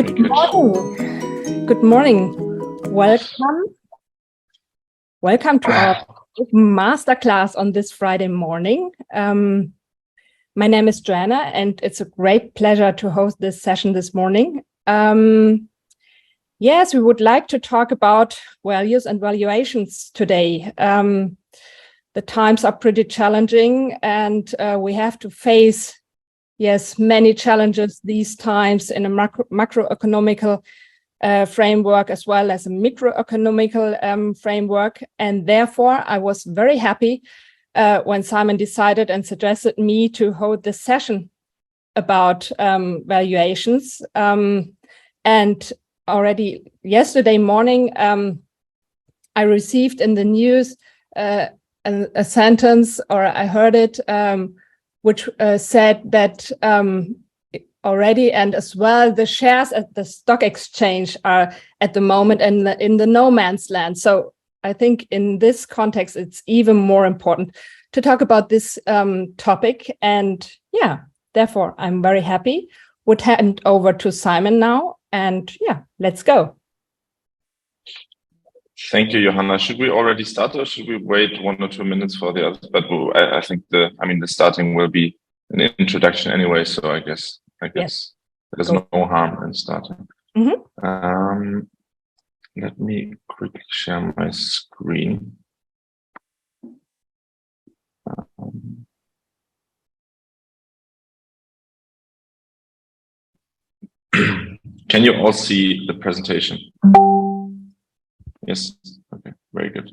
Good morning. Good morning. Welcome to our masterclass on this Friday morning. My name is Joanna, and it's a great pleasure to host this session this morning. Yes, we would like to talk about values and valuations today. The times are pretty challenging, and we have to face, many challenges these times in a macroeconomical framework as well as a microeconomical framework. And therefore, I was very happy when Simon decided and suggested me to hold this session about valuations. And already yesterday morning, I received in the news a sentence, or I heard it, which said that already, and as well, the shares at the stock exchange are at the moment in the no man's land. So I think in this context, it's even more important to talk about this topic. And therefore, I'm very happy. Would hand over to Simon now. And let's go. Thank you, Johanna. Should we already start, or should we wait 1 or 2 minutes for the others? But I think the starting will be an introduction anyway. So I guess there's no harm in starting. Mm-hmm. Let me quickly share my screen. Can you all see the presentation? Yes. Okay. Very good.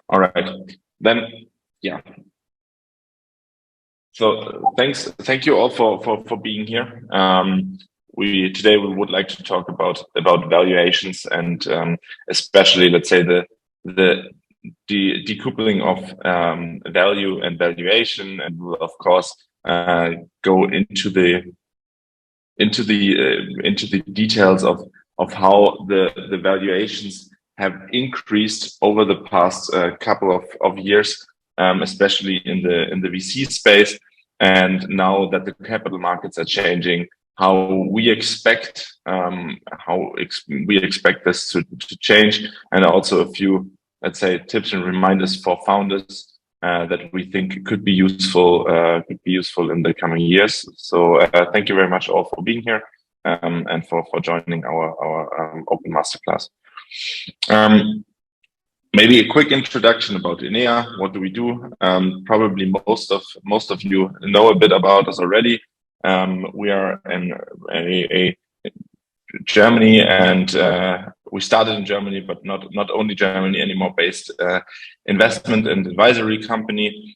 All right. Then, So thank you all for being here. Today we would like to talk about valuations and especially, let's say, the decoupling of value and valuation, and we'll of course go into the details of how the valuations have increased over the past couple of years, especially in the VC space. And now that the capital markets are changing, how we expect this to change, and also a few, let's say, tips and reminders for founders that we think could be useful in the coming years. So thank you very much all for being here and for joining our open masterclass. Maybe a quick introduction about ennea. What do we do? Probably most of you know a bit about us already. We are in Germany, and we started in Germany, but not only Germany anymore, based investment and advisory company.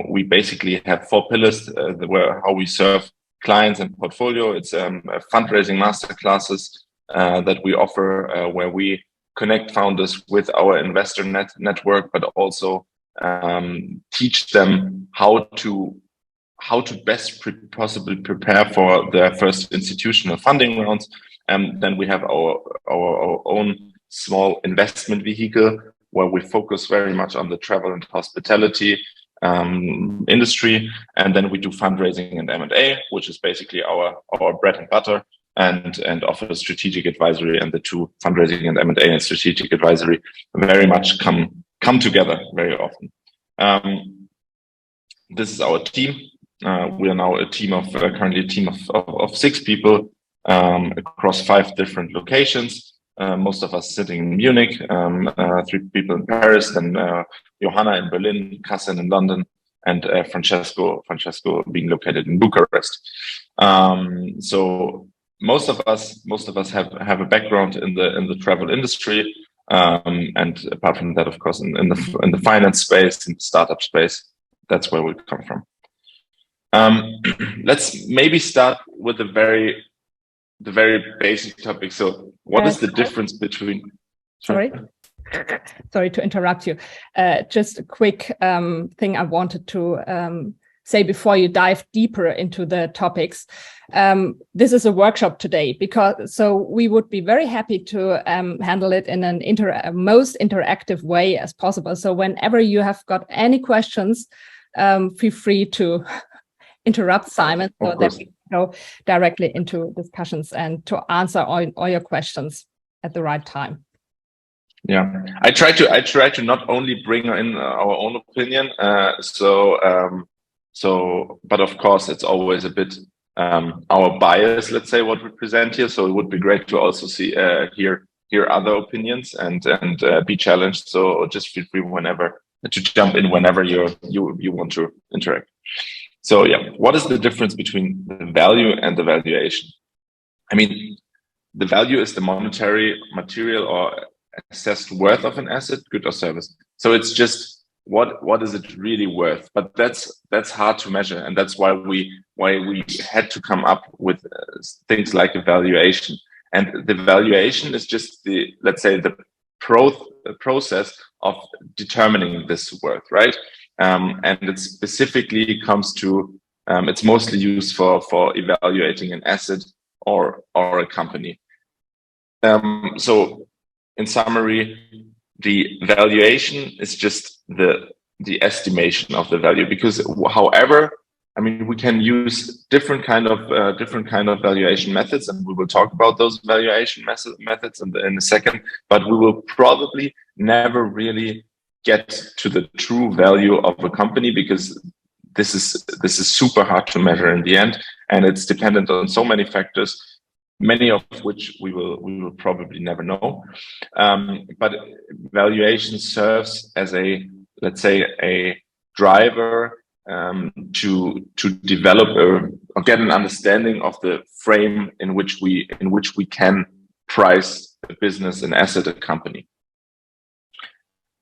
We basically have 4 pillars how we serve clients and portfolio. It's fundraising masterclasses that we offer, where we connect founders with our investor network, but also teach them how to best possibly prepare for their first institutional funding rounds. And then we have our own small investment vehicle, where we focus very much on the travel and hospitality industry. And then we do fundraising and M&A, which is basically our bread and butter, and offer strategic advisory. And the two, fundraising and M&A and strategic advisory, very much come together very often. This is our team. We are now currently a team of 6 people across 5 different locations. Most of us sitting in Munich, 3 people in Paris, and Johanna in Berlin, Kassen in London, and Francesco being located in Bucharest. So most of us have a background in the travel industry, and apart from that, of course, in the finance space, in the startup space, that's where we come from. Let's maybe start with the very basic topic. So what is the difference between... Sorry to interrupt you. Just a quick thing I wanted to say before you dive deeper into the topics. This is a workshop today, so we would be very happy to handle it in an most interactive way as possible. So whenever you have got any questions, feel free to interrupt Simon so that we go directly into discussions and to answer all your questions at the right time. Yeah, I try to not only bring in our own opinion. But of course, it's always a bit our bias. Let's say what we present here. So it would be great to also see hear other opinions and be challenged. So just feel free whenever to jump in whenever you want to interact. So yeah, what is the difference between the value and the valuation? I mean, the value is the monetary, material, or assessed worth of an asset, good or service. So it's just what is it really worth? But that's hard to measure, and that's why we had to come up with things like a valuation. And the valuation is just let's say the process of determining this worth, right? And it specifically comes to it's mostly used for evaluating an asset or a company. So in summary, the valuation is just the estimation of the value, because however, I mean, we can use different kind of valuation methods, and we will talk about those valuation methods in a second, but we will probably never really get to the true value of a company, because this is super hard to measure in the end, and it's dependent on so many factors, many of which we will probably never know. But valuation serves as a, let's say, a driver to develop or get an understanding of the frame in which we can price a business, an asset, a company.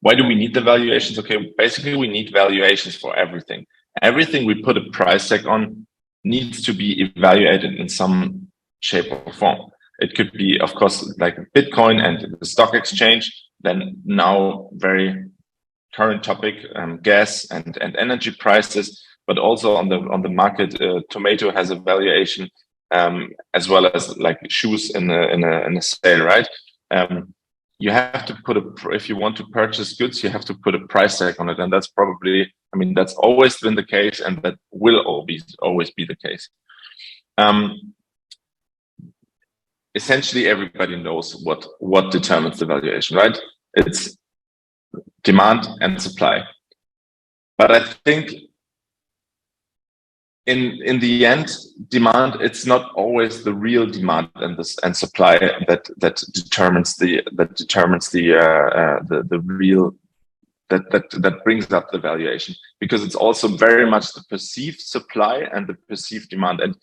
Why do we need the valuations? Okay, basically we need valuations for everything. Everything we put a price tag on needs to be evaluated in some shape or form. It could be, of course, like Bitcoin and the stock exchange. Then now very current topic, gas and energy prices, but also on the market, tomato has a valuation, as well as like shoes in a sale, right? You have to if you want to purchase goods, you have to put a price tag on it, and that's probably, I mean, that's always been the case, and that will always be the case. Essentially, everybody knows what determines the valuation, right? It's demand and supply. But I think in the end, demand, it's not always the real demand and supply that determines the real that brings up the valuation, because it's also very much the perceived supply and the perceived demand. And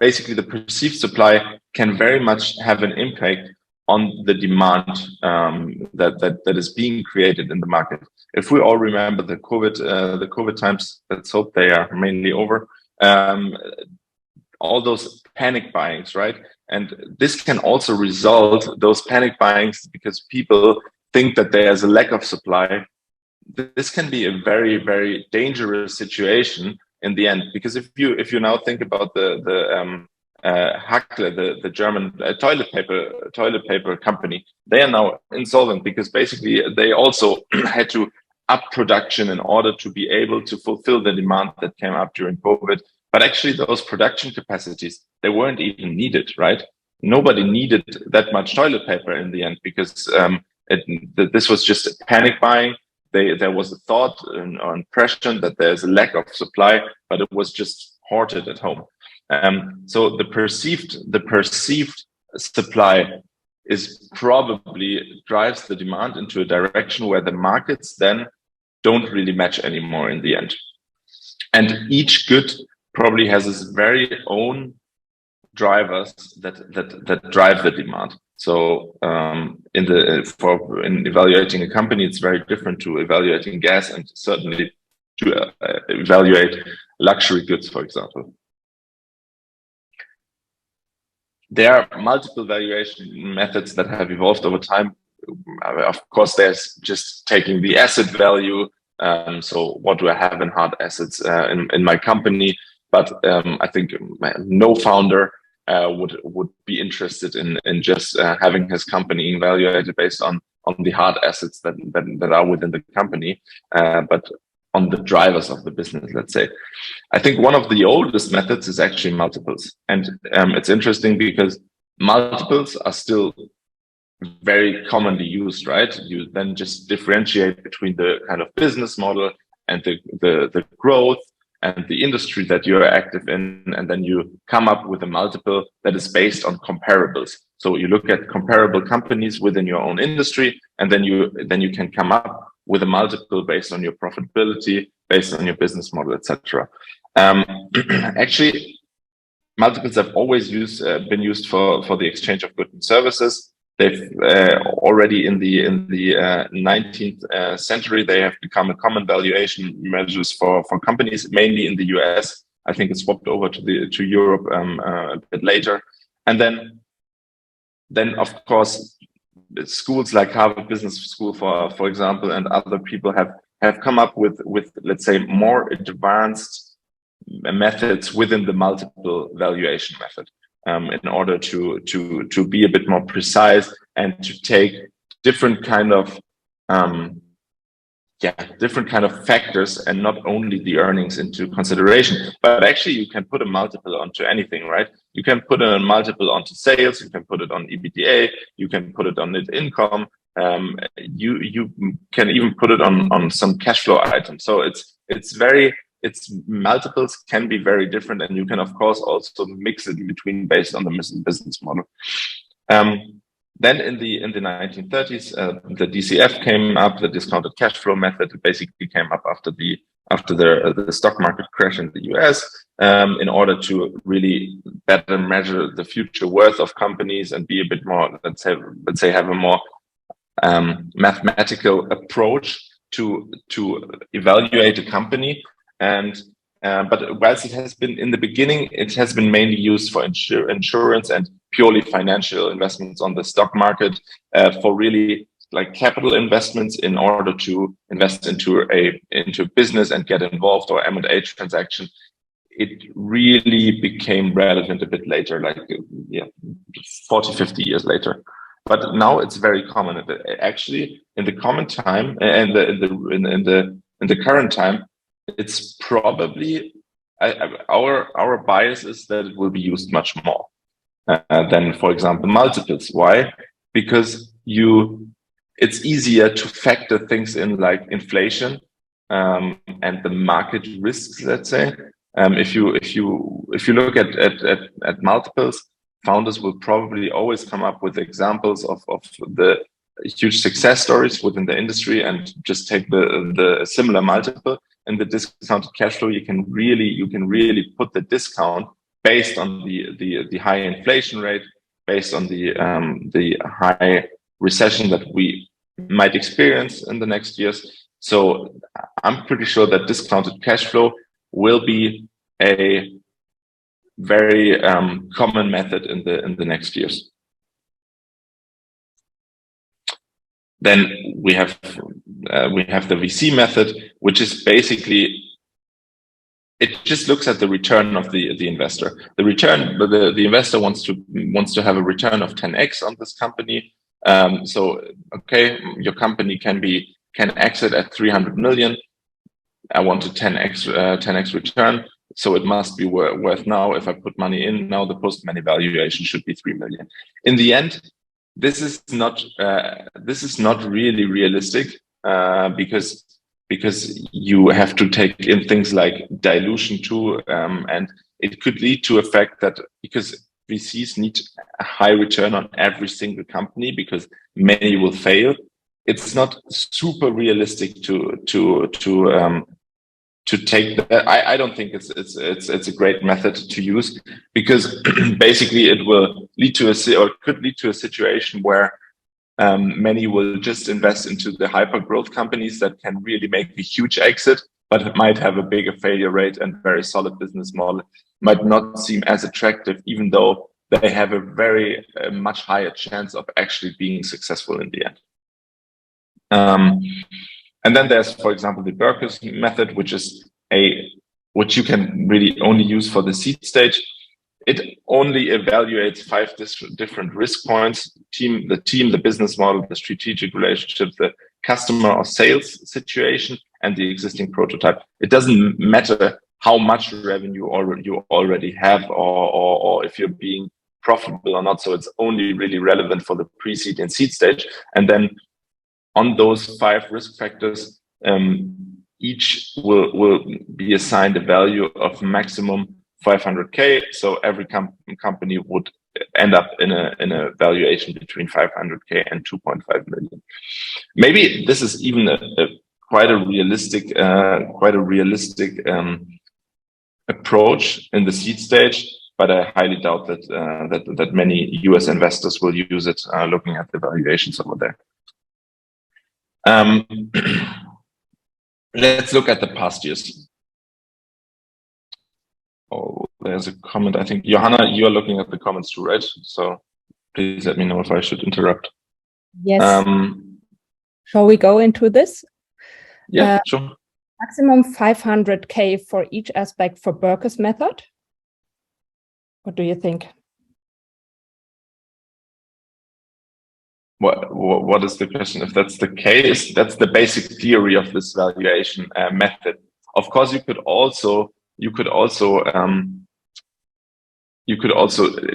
basically the perceived supply can very much have an impact on the demand that is being created in the market. If we all remember the COVID times, let's hope they are mainly over. All those panic buyings, right? And this can also result, those panic buyings, because people think that there's a lack of supply. This can be a very, very dangerous situation in the end, because if you now think about the Hackler, the German toilet paper company, they are now insolvent because basically they also had to up production in order to be able to fulfill the demand that came up during COVID. But actually those production capacities, they weren't even needed, right? Nobody needed that much toilet paper in the end, because this was just panic buying. There was a thought or impression that there's a lack of supply, but it was just hoarded at home. So the perceived supply is probably drives the demand into a direction where the markets then don't really match anymore in the end. And each good probably has its very own drivers that drive the demand. So in evaluating a company, it's very different to evaluating gas, and certainly to evaluate luxury goods, for example. There are multiple valuation methods that have evolved over time. Of course, there's just taking the asset value. So what do I have in hard assets in my company? But I think no founder would be interested in just having his company evaluated based on the hard assets that are within the company. But on the drivers of the business, let's say. I think one of the oldest methods is actually multiples. And it's interesting because multiples are still very commonly used, right? You then just differentiate between the kind of business model and the growth and the industry that you're active in, and then you come up with a multiple that is based on comparables. So you look at comparable companies within your own industry, and then you can come up with a multiple based on your profitability, based on your business model, etc. Actually, multiples have always been used for the exchange of goods and services. They've already in the 19th century, they have become a common valuation measures for companies, mainly in the US. I think it swapped over to Europe a bit later. And then of course, schools like Harvard Business School, for example, and other people have come up with let's say more advanced methods within the multiple valuation method. In order to be a bit more precise and to take different kind of factors and not only the earnings into consideration. But actually, you can put a multiple onto anything, right? You can put a multiple onto sales. You can put it on EBITDA. You can put it on net income. You can even put it on some cash flow items. So its multiples can be very different, and you can of course also mix it between based on the business model. Then in the 1930s, the DCF came up, the discounted cash flow method. It basically came up after the stock market crash in the US, in order to really better measure the future worth of companies and be a bit more, let's say have a more mathematical approach to evaluate a company. But whilst it has been in the beginning, it has been mainly used for insurance and purely financial investments on the stock market, for really like capital investments in order to invest into business and get involved, or M&A transaction. It really became relevant a bit later, like 40, 50 years later. But now it's very common. Actually, in the common time and in the current time, it's probably our bias is that it will be used much more than, for example, multiples. Why? Because it's easier to factor things in like inflation and the market risks. Let's say if you look at multiples, founders will probably always come up with examples of the huge success stories within the industry and just take the similar multiple. And the discounted cash flow, you can really put the discount based on the high inflation rate, based on the high recession that we might experience in the next years. So I'm pretty sure that discounted cash flow will be a very common method in the next years. Then we have the VC method, which is basically, it just looks at the return of the investor. The return, the investor wants to have a return of 10x on this company. So okay, your company can exit at 300 million. I want a 10x return, so it must be worth now. If I put money in now, the post-money valuation should be 3 million. In the end, this is not really realistic, because you have to take in things like dilution too, and it could lead to a fact that because VCs need a high return on every single company because many will fail, it's not super realistic to take that. I don't think it's a great method to use, because basically it will lead to could lead to a situation where many will just invest into the hyper growth companies that can really make a huge exit, but it might have a bigger failure rate and very solid business model, might not seem as attractive, even though they have a much higher chance of actually being successful in the end. And then there's, for example, the Berkus method, which you can really only use for the seed stage. It only evaluates 5 different risk points: the business model, the strategic relationship, the customer or sales situation, and the existing prototype. It doesn't matter how much revenue you already have, or if you're being profitable or not. So it's only really relevant for the pre-seed and seed stage. And then on those 5 risk factors, each will be assigned a value of maximum 500K. So every company would end up in a valuation between 500K and 2.5 million. Maybe this is even quite a realistic approach in the seed stage, but I highly doubt that many US investors will use it, looking at the valuations over there. Let's look at the past years. Oh, there's a comment. I think, Johanna, you are looking at the comments too, right? So please let me know if I should interrupt. Yes. Shall we go into this? Yeah, sure. Maximum 500K for each aspect for Berke's method. What do you think? What is the question? If that's the case, that's the basic theory of this valuation method. Of course, you could also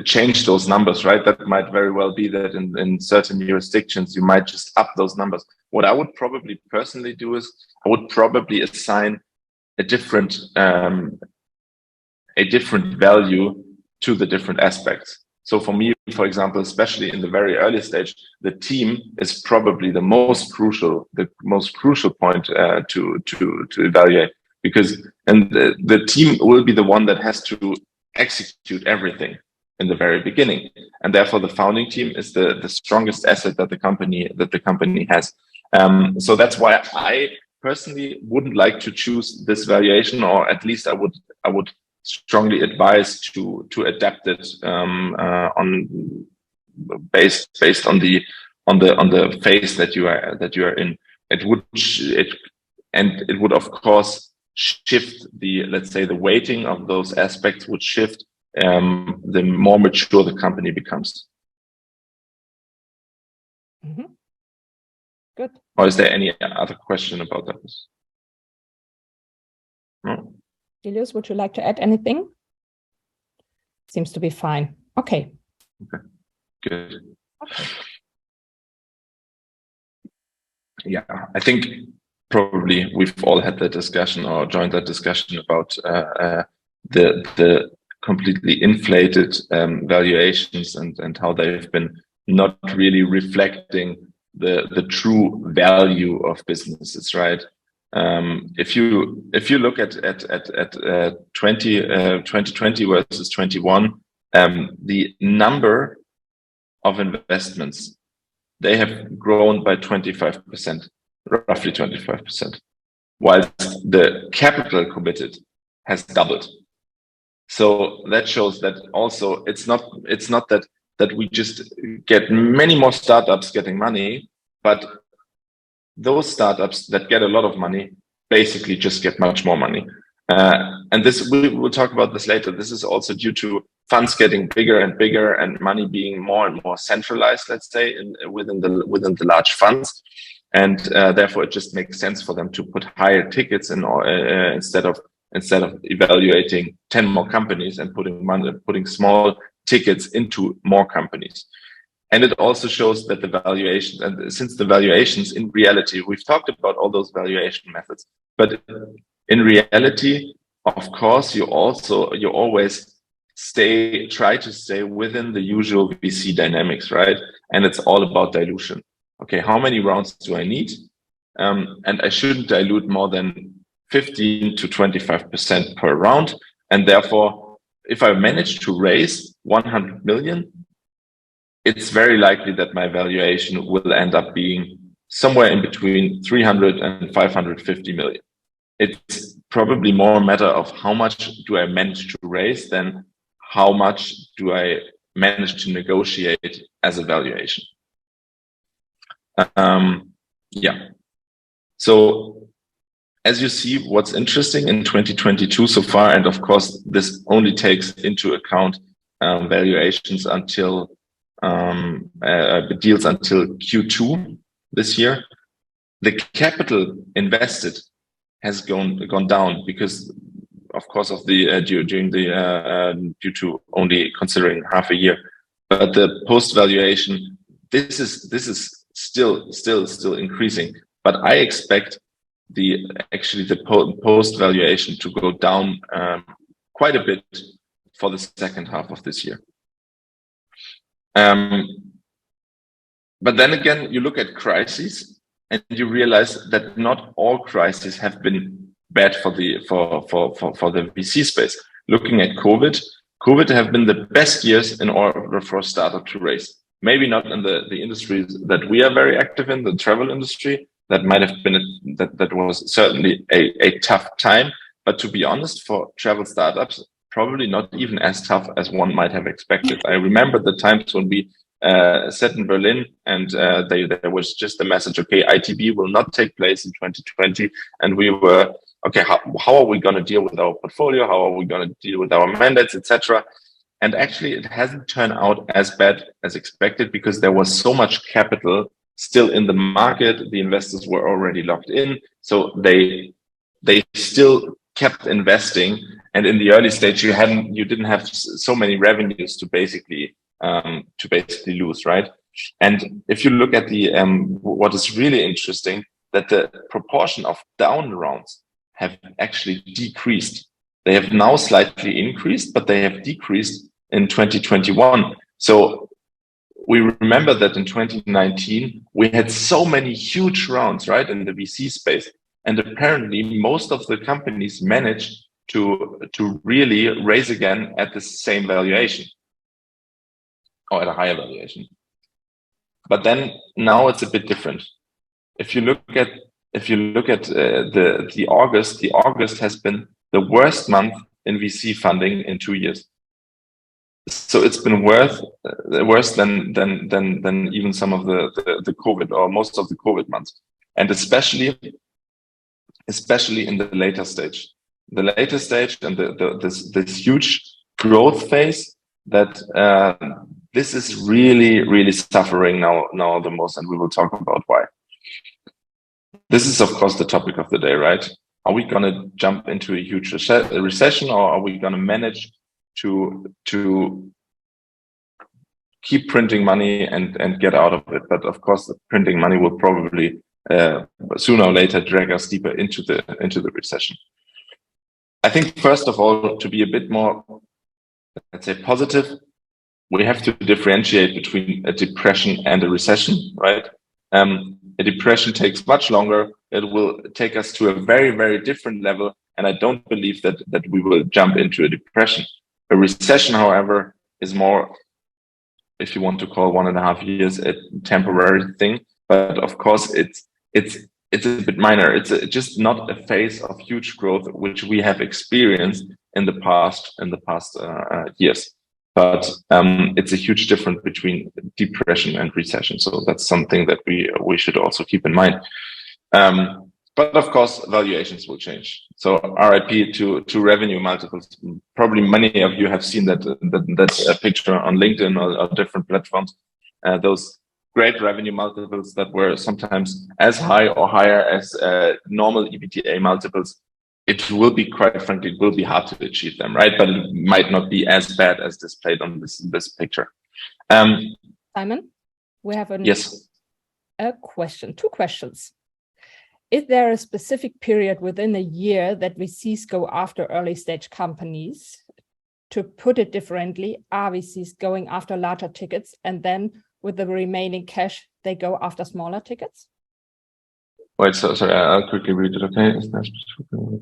change those numbers, right? That might very well be that in certain jurisdictions you might just up those numbers. What I would probably personally do is I would probably assign a different value to the different aspects. So for me, for example, especially in the very early stage, the team is probably the most crucial point to evaluate, because the team will be the one that has to execute everything in the very beginning, and therefore the founding team is the strongest asset that the company has. So that's why I personally wouldn't like to choose this valuation, or at least I would strongly advise to adapt it based on the phase that you are in. It would of course shift let's say the weighting of those aspects would shift the more mature the company becomes. Mm-hmm. Good. Or is there any other question about that? No? Julius, would you like to add anything? Seems to be fine. Okay. Okay. Good. Okay. Yeah, I think probably we've all had that discussion or joined that discussion about the completely inflated valuations and how they've been not really reflecting the true value of businesses, right? If you look at 2020 versus 21, the number of investments, they have grown by 25%, roughly 25%, while the capital committed has doubled. So that shows that also it's not that we just get many more startups getting money, but those startups that get a lot of money basically just get much more money. And this, we'll talk about this later. This is also due to funds getting bigger and bigger and money being more and more centralized, let's say, within the large funds. And therefore, it just makes sense for them to put higher tickets in, instead of evaluating 10 more companies and putting small tickets into more companies. And it also shows that the valuation, and since the valuations in reality, we've talked about all those valuation methods, but in reality, of course, you always try to stay within the usual VC dynamics, right? And it's all about dilution. Okay, how many rounds do I need? And I shouldn't dilute more than 15 to 25% per round. And therefore, if I manage to raise 100 million, it's very likely that my valuation will end up being somewhere in between 300 and 550 million. It's probably more a matter of how much do I manage to raise than how much do I manage to negotiate as a valuation. Yeah. So as you see, what's interesting in 2022 so far, and of course, this only takes into account valuations until deals until Q2 this year. The capital invested has gone down because, of course, of the due to only considering half a year. But the post valuation, this is still increasing. But I expect the post valuation to go down quite a bit for the second half of this year. But then again, you look at crises and you realize that not all crises have been bad for the VC space. Looking at COVID have been the best years in order for a startup to raise. Maybe not in the industries that we are very active in, the travel industry. That might have been that was certainly a tough time. But to be honest, for travel startups, probably not even as tough as one might have expected. I remember the times when we sat in Berlin and there was just a message, okay, ITB will not take place in 2020. And we were, okay, how are we going to deal with our portfolio? How are we going to deal with our mandates, etc.? And actually, it hasn't turned out as bad as expected because there was so much capital still in the market. The investors were already locked in. So they still kept investing. And in the early stage, you didn't have so many revenues to basically lose, right? And if you look at the what is really interesting, that the proportion of down rounds have actually decreased. They have now slightly increased, but they have decreased in 2021. So we remember that in 2019 we had so many huge rounds, right, in the VC space, and apparently most of the companies managed to really raise again at the same valuation or at a higher valuation. But then now it's a bit different. If you look at the August has been the worst month in VC funding in 2 years. So it's been worse than even some of the COVID or most of the COVID months, and especially in the later stage and this huge growth phase that this is really suffering now the most, and we will talk about why. This is, of course, the topic of the day, right? Are we going to jump into a huge recession, or are we going to manage to keep printing money and get out of it? But of course, the printing money will probably sooner or later drag us deeper into the recession. I think, first of all, to be a bit more, let's say, positive, we have to differentiate between a depression and a recession, right? A depression takes much longer. It will take us to a very different level. And I don't believe that we will jump into a depression. A recession, however, is more, if you want to call 1.5 years, a temporary thing. But of course, it's a bit minor. It's just not a phase of huge growth, which we have experienced in the past years. But it's a huge difference between depression and recession. So that's something that we should also keep in mind. But of course, valuations will change. So RIP to revenue multiples. Probably many of you have seen that picture on LinkedIn or different platforms. Those great revenue multiples that were sometimes as high or higher as normal EBITDA multiples. It will be, quite frankly, it will be hard to achieve them, right? But it might not be as bad as displayed on this picture. Simon, we have a question, 2 questions. Is there a specific period within a year that VCs go after early stage companies? To put it differently, are VCs going after larger tickets and then with the remaining cash, they go after smaller tickets? Wait, sorry, I'll quickly read it, okay? Is there specific?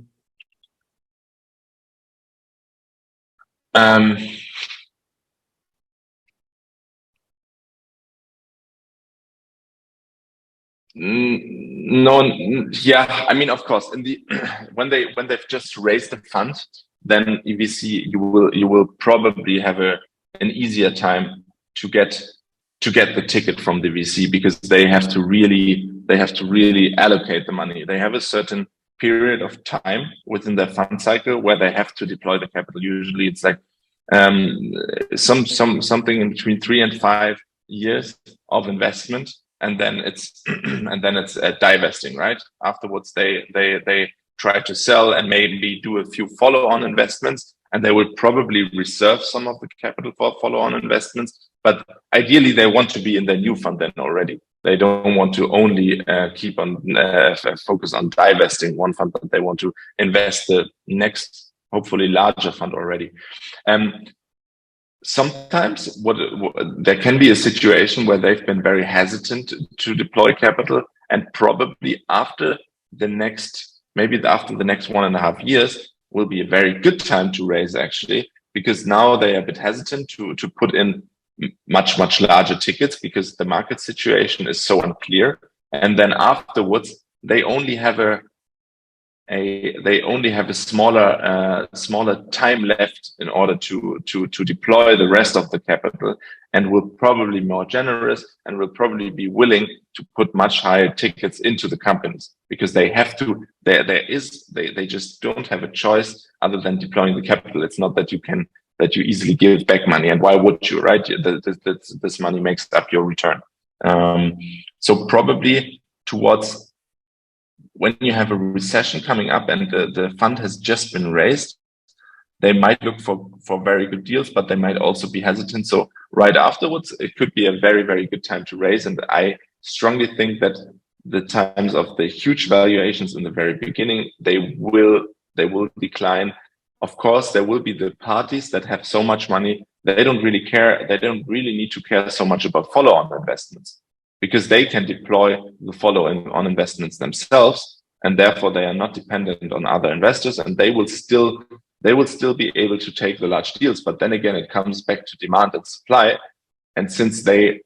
No, yeah, I mean, of course, in the when they've just raised the fund, then VC you will probably have an easier time to get the ticket from the VC, because they have to really allocate the money. They have a certain period of time within their fund cycle where they have to deploy the capital. Usually, it's like something in between 3 and 5 years of investment. And then it's divesting, right? Afterwards, they try to sell and maybe do a few follow-on investments, and they will probably reserve some of the capital for follow-on investments. But ideally, they want to be in their new fund then already. They don't want to only keep on focus on divesting one fund, but they want to invest the next, hopefully larger fund already. Sometimes there can be a situation where they've been very hesitant to deploy capital, and probably after the next 1.5 years will be a very good time to raise, actually, because now they are a bit hesitant to put in much larger tickets because the market situation is so unclear. And then afterwards, they only have a smaller time left in order to deploy the rest of the capital, and will probably be more generous and will probably be willing to put much higher tickets into the companies, because they have to. They just don't have a choice other than deploying the capital. It's not that you easily give back money, and why would you, right? This money makes up your return. So probably towards when you have a recession coming up and the fund has just been raised, they might look for very good deals, but they might also be hesitant. So right afterwards, it could be a very, very good time to raise. And I strongly think that the times of the huge valuations in the very beginning, they will decline. Of course, there will be the parties that have so much money, they don't really care. They don't really need to care so much about follow-on investments, because they can deploy the follow-on investments themselves, and therefore they are not dependent on other investors, and they will still be able to take the large deals. But then again, it comes back to demand and supply, and since they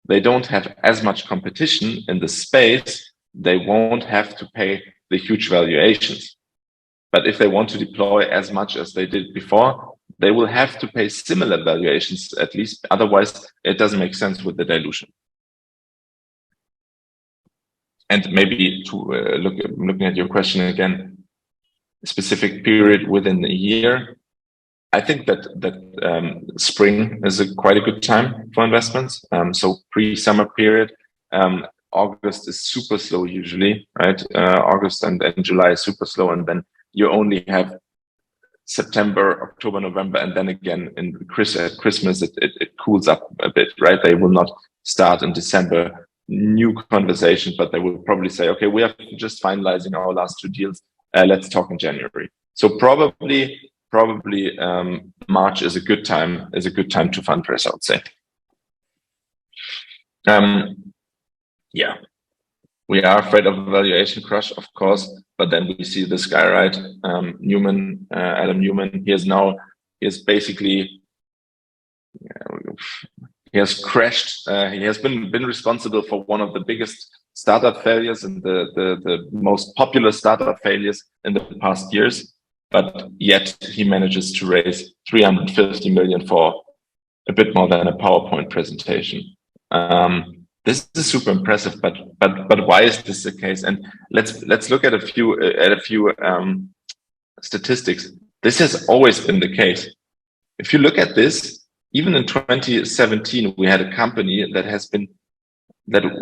don't have as much competition in the space, they won't have to pay the huge valuations. But if they want to deploy as much as they did before, they will have to pay similar valuations at least. Otherwise, it doesn't make sense with the dilution. And maybe to looking at your question again, a specific period within a year, I think that spring is quite a good time for investments. So pre-summer period, August is super slow usually, right? August and July is super slow, and then you only have September, October, November, and then again in Christmas it cools up a bit, right? They will not start in December new conversations, but they will probably say, okay, we are just finalizing our last 2 deals. Let's talk in January. So probably March is a good time to fundraise, I would say. Yeah, we are afraid of a valuation crush, of course, but then we see this guy, right? Adam Newman. He has basically he has crashed. He has been responsible for one of the biggest startup failures and the most popular startup failures in the past years. But yet he manages to raise 350 million for a bit more than a PowerPoint presentation. This is super impressive. But why is this the case? And let's look at a few statistics. This has always been the case. If you look at this, even in 2017, we had a company that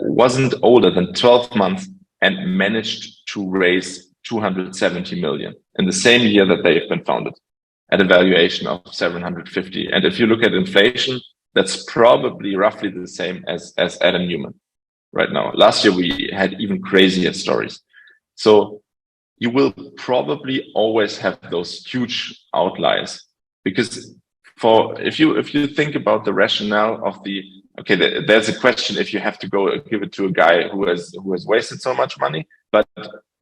wasn't older than 12 months and managed to raise 270 million in the same year that they've been founded at a valuation of 750. And if you look at inflation, that's probably roughly the same as Adam Newman right now. Last year, we had even crazier stories. So you will probably always have those huge outliers, because if you think about the rationale of there's a question if you have to go give it to a guy who has wasted so much money. But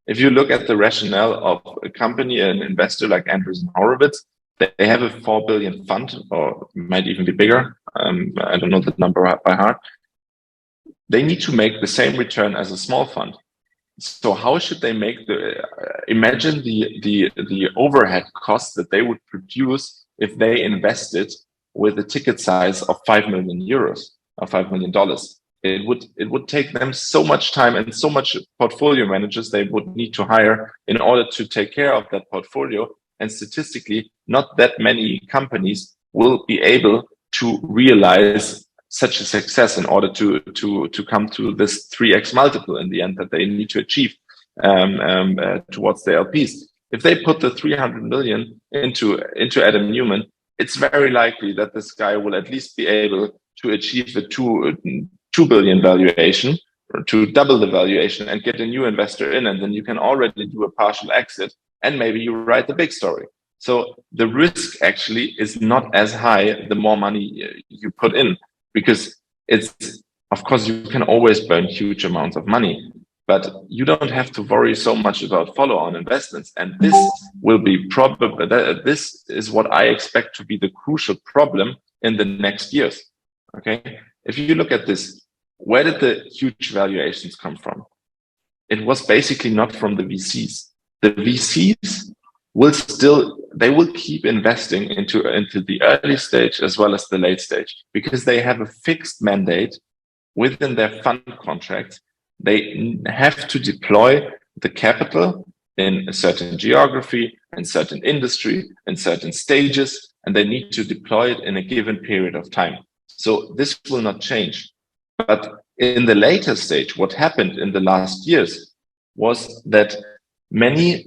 if you look at the rationale of a company, an investor like Andreessen Horowitz, they have a 4 billion fund, or might even be bigger. I don't know the number by heart. They need to make the same return as a small fund. So how should they make imagine the overhead costs that they would produce if they invested with a ticket size of 5 million euros or $5 million? It would take them so much time and so much portfolio managers they would need to hire in order to take care of that portfolio. And statistically, not that many companies will be able to realize such a success in order to come to this 3x multiple in the end that they need to achieve. towards the LPs. If they put the 300 million into Adam Newman, it's very likely that this guy will at least be able to achieve a 2 billion valuation, or to double the valuation, and get a new investor in, and then you can already do a partial exit, and maybe you write the big story. So the risk actually is not as high the more money you put in, because it's, of course, you can always burn huge amounts of money, but you don't have to worry so much about follow-on investments. And this will be probably, this is what I expect to be the crucial problem in the next years. Okay, if you look at this, where did the huge valuations come from? It was basically not from the VCs. The VCs will still, they will keep investing into the early stage as well as the late stage, because they have a fixed mandate within their fund contracts. They have to deploy the capital in a certain geography, in certain industry, in certain stages, and they need to deploy it in a given period of time. So this will not change. But in the later stage, what happened in the last years was that many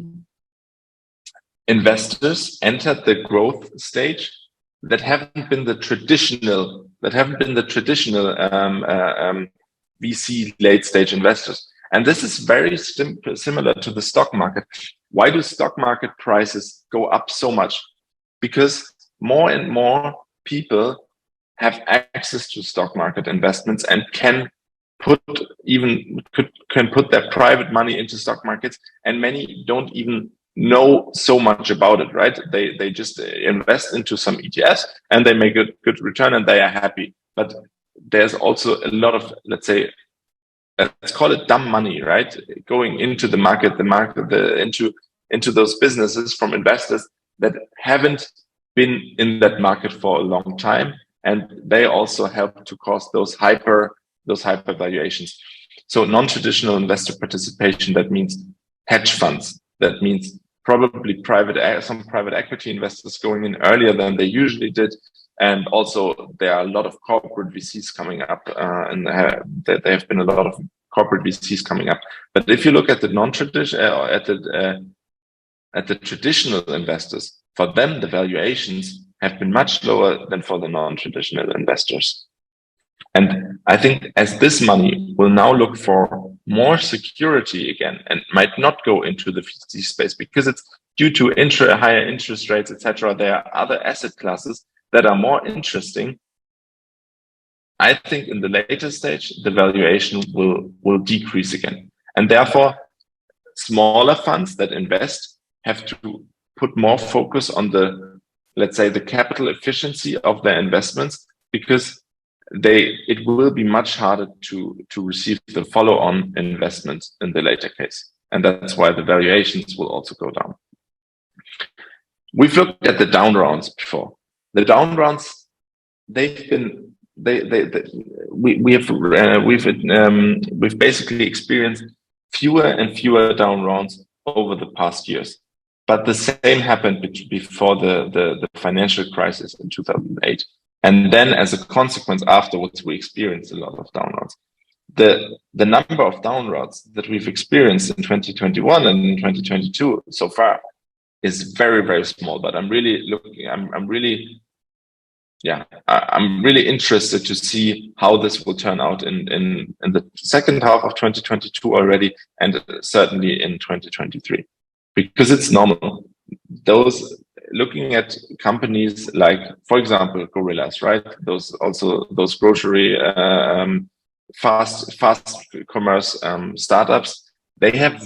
investors entered the growth stage that haven't been the traditional VC late stage investors. And this is very similar to the stock market. Why do stock market prices go up so much? Because more and more people have access to stock market investments and can put their private money into stock markets, and many don't even know so much about it, right? They just invest into some ETFs and they make a good return and they are happy. But there's also a lot of, let's say, let's call it dumb money, right? Going into the market, into those businesses from investors that haven't been in that market for a long time. And they also help to cause those hyper valuations. So non-traditional investor participation, that means hedge funds, that means probably some private equity investors going in earlier than they usually did. And also there are a lot of corporate VCs coming up, and there have been a lot of corporate VCs coming up. But if you look at the non-traditional, at the traditional investors, for them the valuations have been much lower than for the non-traditional investors. And I think as this money will now look for more security again and might not go into the VC space because it's due to higher interest rates, etc., there are other asset classes that are more interesting. I think in the later stage, the valuation will decrease again. And therefore, smaller funds that invest have to put more focus on the, let's say, the capital efficiency of their investments, because it will be much harder to receive the follow-on investments in the later case. And that's why the valuations will also go down. We've looked at the down rounds before. The down rounds, we've basically experienced fewer and fewer down rounds over the past years. But the same happened before the financial crisis in 2008. And then as a consequence afterwards, we experienced a lot of down rounds. The number of down rounds that we've experienced in 2021 and in 2022 so far is very, very small. But I'm really interested to see how this will turn out in the second half of 2022 already, and certainly in 2023, because it's normal. Looking at companies like, for example, Gorillas, right? Those grocery fast commerce startups, they have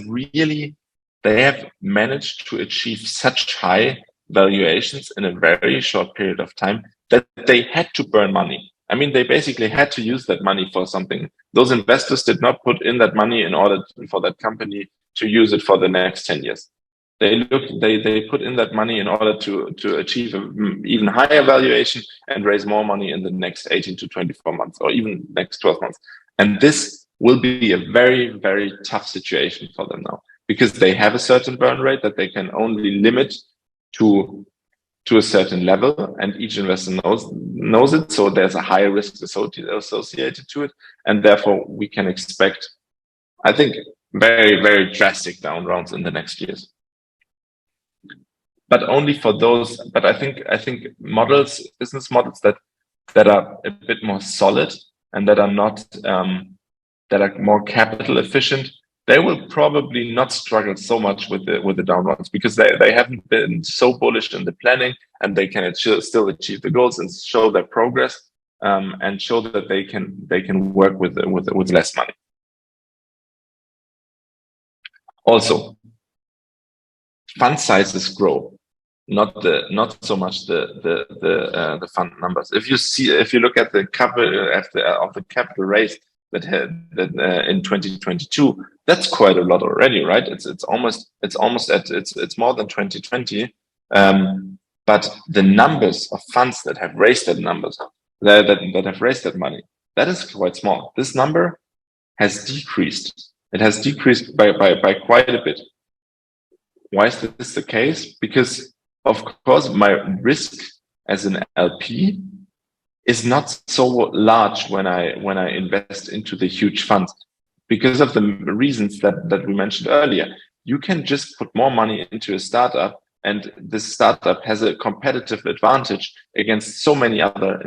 managed to achieve such high valuations in a very short period of time that they had to burn money. I mean, they basically had to use that money for something. Those investors did not put in that money in order for that company to use it for the next 10 years. They put in that money in order to achieve an even higher valuation and raise more money in the next 18 to 24 months, or even next 12 months. And this will be a very, very tough situation for them now, because they have a certain burn rate that they can only limit to a certain level, and each investor knows it. So there's a higher risk associated to it. And therefore we can expect, I think, very, very drastic down rounds in the next years. But only for those. But I think business models that are a bit more solid and that are not that are more capital efficient, they will probably not struggle so much with the down rounds, because they haven't been so bullish in the planning, and they can still achieve the goals and show their progress, and show that they can work with less money. Also, fund sizes grow, not so much the fund numbers. If you look at the capital raise that in 2022, that's quite a lot already, right? It's almost it's more than 2020. But the numbers of funds that have raised that have raised that money, that is quite small. This number has decreased. It has decreased by quite a bit. Why is this the case? Because of course my risk as an LP is not so large when I invest into the huge funds, because of the reasons that we mentioned earlier. You can just put more money into a startup, and this startup has a competitive advantage against many other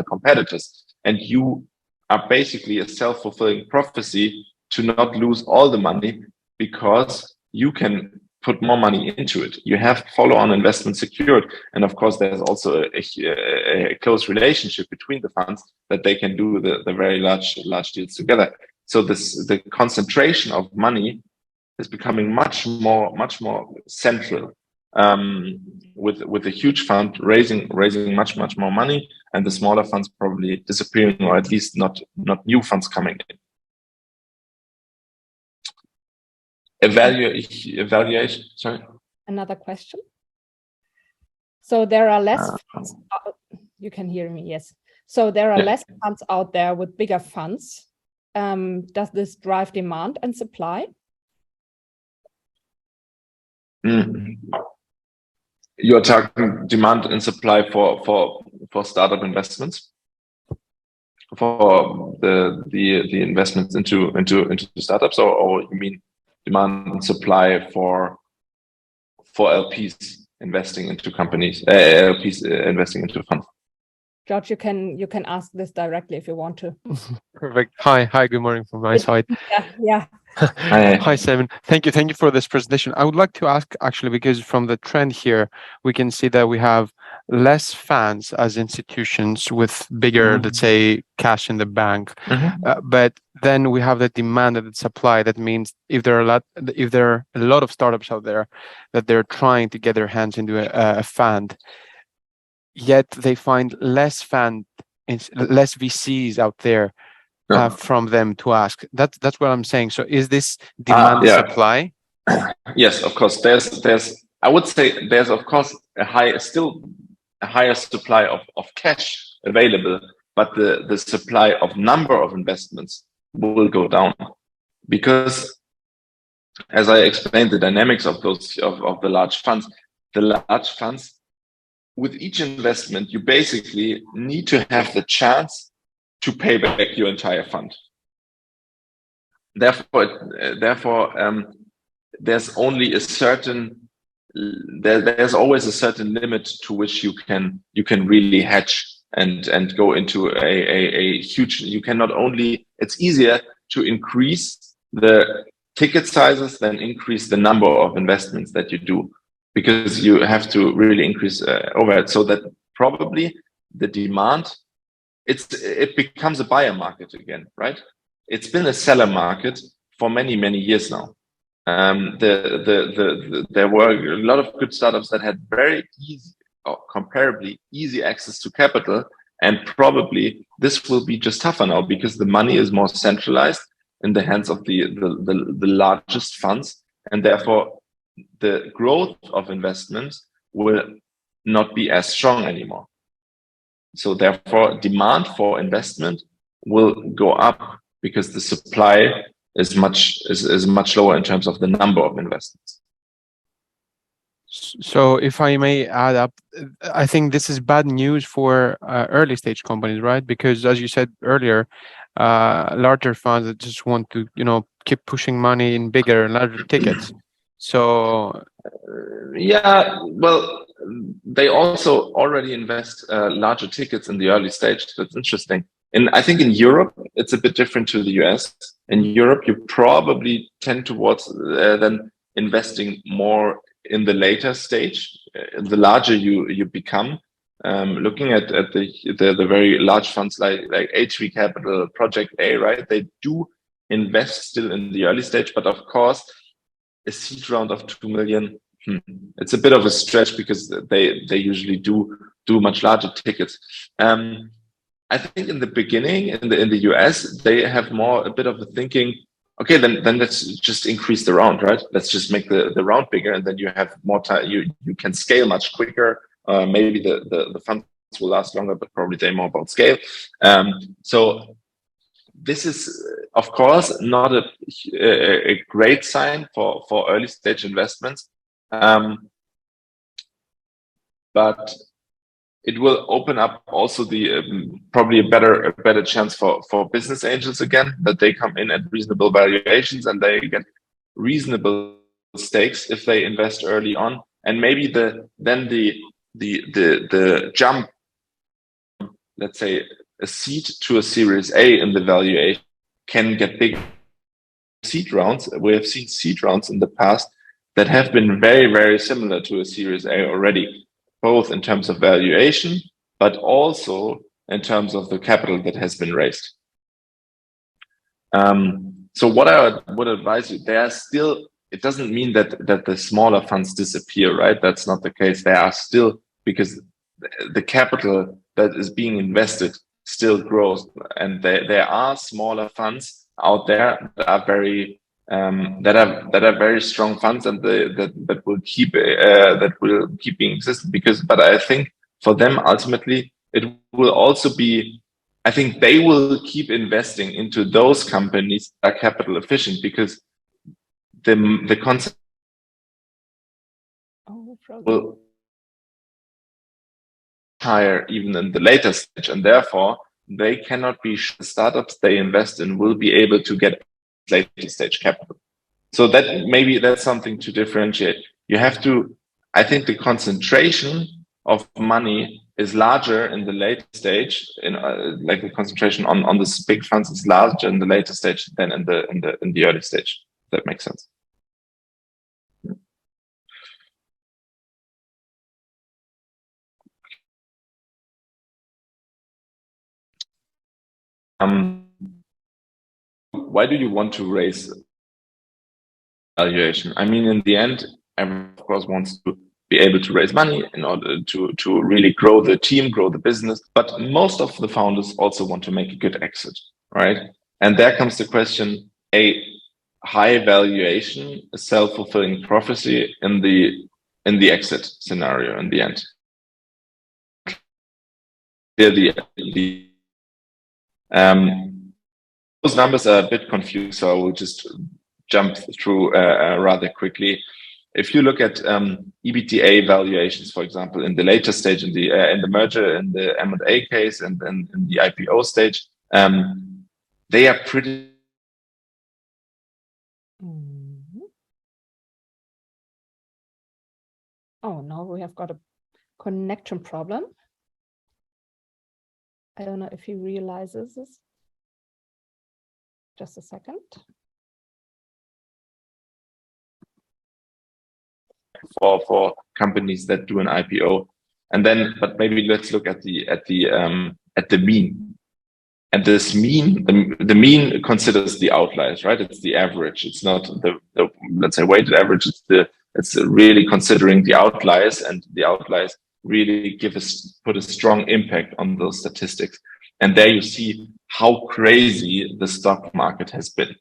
competitors, and you are basically a self-fulfilling prophecy to not lose all the money, because you can put more money into it. You have follow-on investment secured, and of course there's also a close relationship between the funds, that they can do the very large deals together. So the concentration of money is becoming much more central, with a huge fund raising much more money, and the smaller funds probably disappearing, or at least not new funds coming in. Evaluation. Sorry. Another question. So there are less funds. You can hear me, yes. So there are less funds out there with bigger funds. Does this drive demand and supply? You're talking demand and supply for startup investments, for the investments into startups, or you mean demand and supply for LPs investing into companies, LPs investing into funds? George, you can ask this directly if you want to. Perfect. Hi, good morning from my side. Yeah. Hi, Simon. Thank you for this presentation. I would like to ask, actually, because from the trend here, we can see that we have less funds as institutions with bigger, let's say, cash in the bank. But then we have the demand and the supply. That means if there are a lot of startups out there that they're trying to get their hands into a fund, yet they find less VCs out there from them to ask. That's what I'm saying. So is this demand supply? Yes, of course. I would say there's of course a higher supply of cash available, but the supply of number of investments will go down, because, as I explained, the dynamics of the large funds, with each investment, you basically need to have the chance to pay back your entire fund. Therefore, there's only there's always a certain limit to which you can really hedge and go into a huge. You can not only. It's easier to increase the ticket sizes than increase the number of investments that you do, because you have to really increase overhead, so that probably the demand, it becomes a buyer market again, right? It's been a seller market for many years now. There were a lot of good startups that had very easy, or comparably easy, access to capital, and probably this will be just tougher now, because the money is more centralized in the hands of the largest funds, and therefore the growth of investments will not be as strong anymore. So therefore, demand for investment will go up, because the supply is much lower in terms of the number of investments. So if I may add up, I think this is bad news for early stage companies, right? Because as you said earlier, larger funds that just want to, keep pushing money in bigger and larger tickets. So yeah, well, they also already invest larger tickets in the early stage. That's interesting. And I think in Europe, it's a bit different to the US. In Europe, you probably tend towards then investing more in the later stage. The larger you become, looking at the very large funds like HV Capital, Project A, right? They do invest still in the early stage, but of course, a seed round of 2 million, it's a bit of a stretch because they usually do much larger tickets. I think in the beginning, in the US, they have more a bit of a thinking. Okay, then let's just increase the round, right? Let's just make the round bigger, and then you have more time. You can scale much quicker. Maybe the funds will last longer, but probably they're more about scale. So this is, of course, not a great sign for early stage investments, but it will open up also the probably a better chance for business angels again, that they come in at reasonable valuations and they get reasonable stakes if they invest early on, and maybe the jump, let's say a seed to a Series A in the valuation can get big. Seed rounds, we have seen seed rounds in the past that have been very similar to a Series A already, both in terms of valuation, but also in terms of the capital that has been raised. So what I would advise you, there are still, it doesn't mean that the smaller funds disappear, right? That's not the case. There are still, because the capital that is being invested still grows, and there are smaller funds out there that are very that are very strong funds, and that will keep being existent. But I think for them ultimately it will also be, I think they will keep investing into those companies that are capital efficient, because the concept will higher even in the later stage, and therefore they cannot be startups they invest in will be able to get later stage capital. So that maybe that's something to differentiate. You have to, I think the concentration of money is larger in the later stage, in like the concentration on the big funds is larger in the later stage than in the early stage. If that makes sense. Why do you want to raise valuation? I mean, in the end, everyone of course wants to be able to raise money in order to really grow the team, grow the business. But most of the founders also want to make a good exit, right? And there comes the question: a high valuation, a self-fulfilling prophecy in the exit scenario in the end. Those numbers are a bit confused, so I will just jump through rather quickly. If you look at EBITDA valuations, for example, in the later stage, in the merger, in the M&A case, and then in the IPO stage, they are pretty. Oh no, we have got a connection problem. I don't know if he realizes this. Just a second. For companies that do an IPO, and then, but maybe let's look at the mean. And this mean, the mean considers the outliers, right? It's the average. It's not the let's say weighted average. It's really considering the outliers, and the outliers really put a strong impact on those statistics. And there you see how crazy the stock market has been.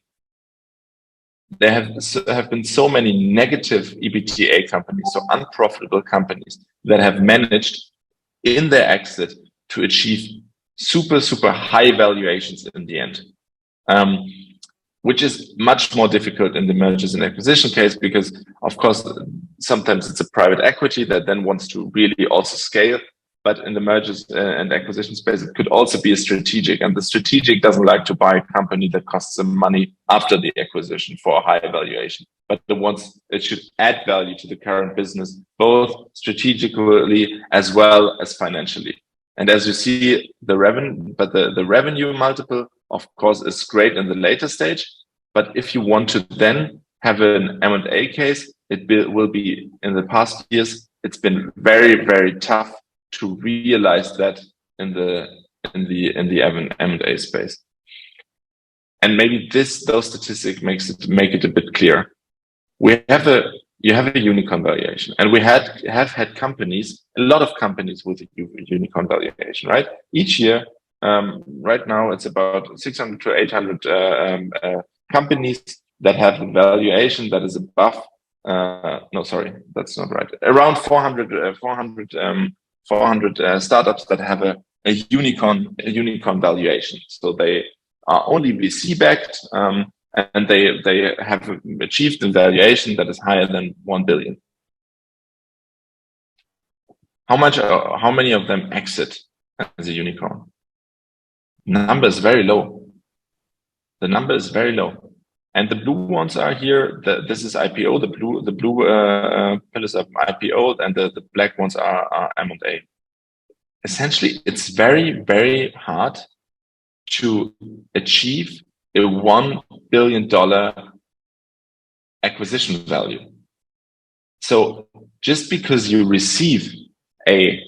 There have been so many negative EBITDA companies, so unprofitable companies, that have managed in their exit to achieve super high valuations in the end. which is much more difficult in the mergers and acquisition case, because of course, sometimes it's a private equity that then wants to really also scale. But in the mergers and acquisition space, it could also be a strategic, and the strategic doesn't like to buy a company that costs them money after the acquisition for a high valuation, but it should add value to the current business, both strategically as well as financially. And as you see, the revenue multiple, of course, is great in the later stage. But if you want to then have an M&A case, it will be, in the past years, it's been very, very tough to realize that in the M&A space. And maybe those statistics make it a bit clear. You have a unicorn valuation, and we have had companies, a lot of companies with a unicorn valuation, right? Each year, right now it's about 600 to 800 companies that have a valuation that is above. No, sorry, that's not right. Around 400 startups that have a unicorn valuation. So they are only VC backed, and they have achieved a valuation that is higher than 1 billion. How many of them exit as a unicorn? Number is very low. The number is very low. And the blue ones are here. This is IPO. The blue pillars are IPO, and the black ones are M&A. Essentially, it's very, very hard to achieve a $1 billion acquisition value. So just because you receive an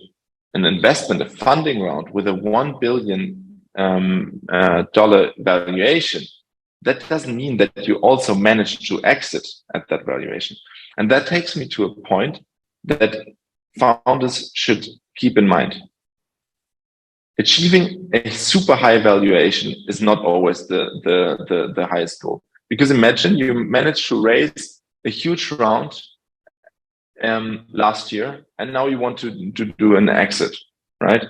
investment, a funding round with a $1 billion valuation, that doesn't mean that you also manage to exit at that valuation. And that takes me to a point that founders should keep in mind. Achieving a super high valuation is not always the highest goal. Because imagine you managed to raise a huge round last year, and now you want to do an exit, right?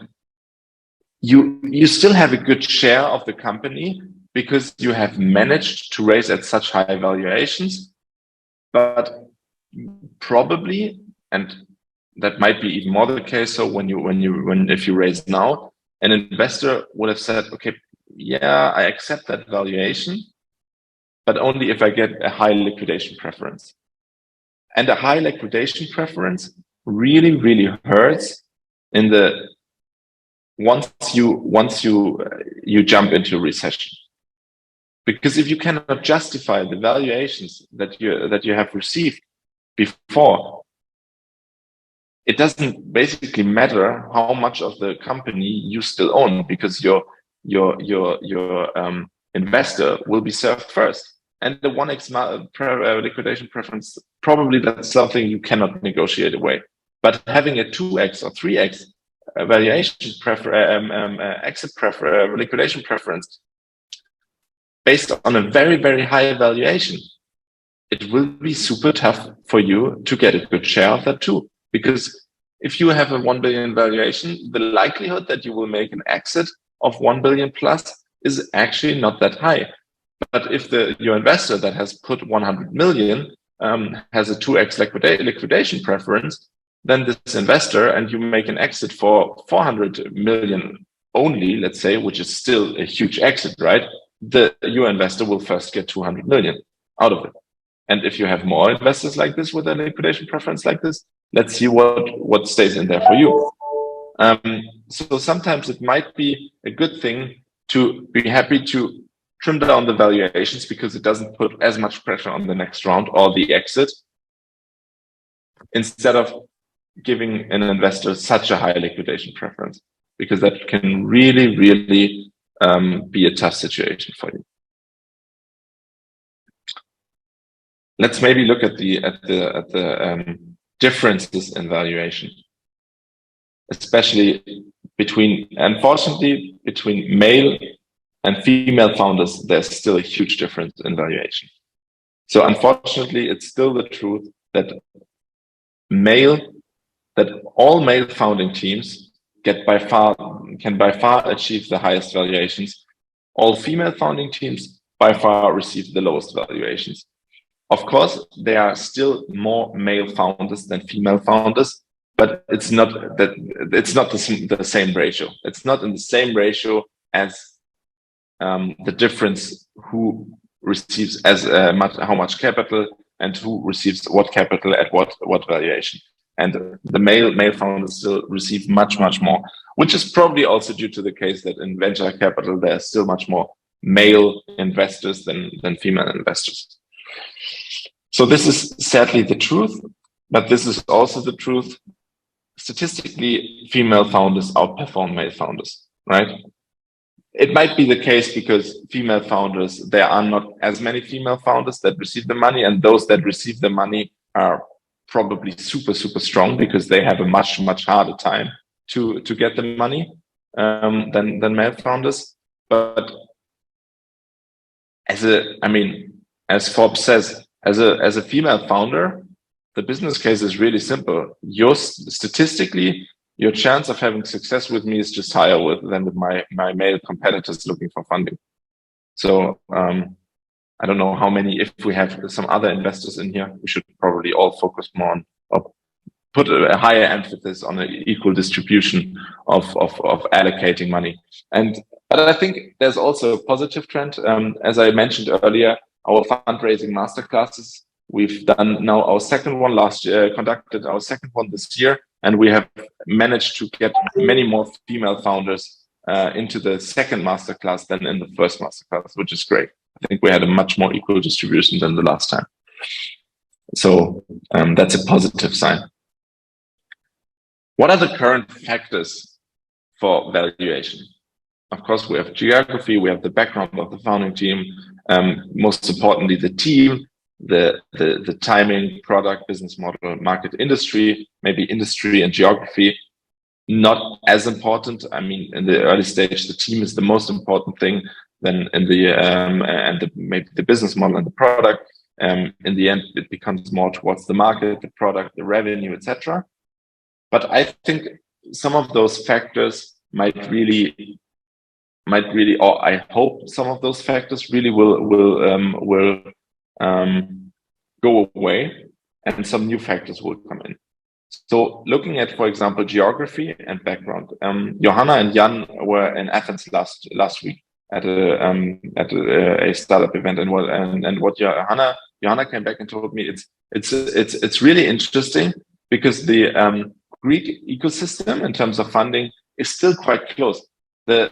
You still have a good share of the company because you have managed to raise at such high valuations, but probably, and that might be even more the case. So if you raise now, an investor would have said, okay, yeah, I accept that valuation, but only if I get a high liquidation preference. And a high liquidation preference really, really hurts in the once you jump into recession. Because if you cannot justify the valuations that you have received before, it doesn't basically matter how much of the company you still own, because your investor will be served first. And the 1x liquidation preference, probably that's something you cannot negotiate away. But having a 2x or 3x valuation liquidation preference based on a very, very high valuation, it will be super tough for you to get a good share of that too. Because if you have a 1 billion valuation, the likelihood that you will make an exit of 1 billion plus is actually not that high. But if your investor that has put 100 million has a 2x liquidation preference, then this investor, and you make an exit for 400 million only, let's say, which is still a huge exit, right? Your investor will first get 200 million out of it. And if you have more investors like this with a liquidation preference like this, let's see what stays in there for you. So sometimes it might be a good thing to be happy to trim down the valuations because it doesn't put as much pressure on the next round or the exit, instead of giving an investor such a high liquidation preference, because that can really, really be a tough situation for you. Let's maybe look at the differences in valuation, especially unfortunately, between male and female founders. There's still a huge difference in valuation. So unfortunately, it's still the truth that all male founding teams can by far achieve the highest valuations. All female founding teams by far receive the lowest valuations. Of course, there are still more male founders than female founders, but it's not the same ratio. It's not in the same ratio as the difference who receives how much capital and who receives what capital at what valuation. And the male founders still receive much more, which is probably also due to the case that in venture capital there's still much more male investors than female investors. So this is sadly the truth, but this is also the truth. Statistically, female founders outperform male founders, right? It might be the case because female founders, there are not as many female founders that receive the money, and those that receive the money are probably super strong because they have a much harder time to get the money than male founders. But as Forbes says, as a female founder, the business case is really simple. Statistically, your chance of having success with me is just higher than with my male competitors looking for funding. So I don't know how many, if we have some other investors in here, we should probably all focus more on, or put a higher emphasis on an equal distribution of allocating money. But I think there's also a positive trend. As I mentioned earlier, our fundraising masterclasses, we've done now our second one last year, conducted our second one this year, and we have managed to get many more female founders into the second masterclass than in the first masterclass, which is great. I think we had a much more equal distribution than the last time. So that's a positive sign. What are the current factors for valuation? Of course, we have geography, we have the background of the founding team, most importantly, the team, the timing, product, business model, market, industry, maybe industry and geography. Not as important. I mean, in the early stage, the team is the most important thing. Then in the maybe the business model and the product. In the end, it becomes more towards the market, the product, the revenue, etc. But I think some of those factors might really, or I hope some of those factors really will go away, and some new factors will come in. So looking at, for example, geography and background, Johanna and Jan were in Athens last week at a startup event, and what Johanna came back and told me, it's really interesting because the Greek ecosystem in terms of funding is still quite close. The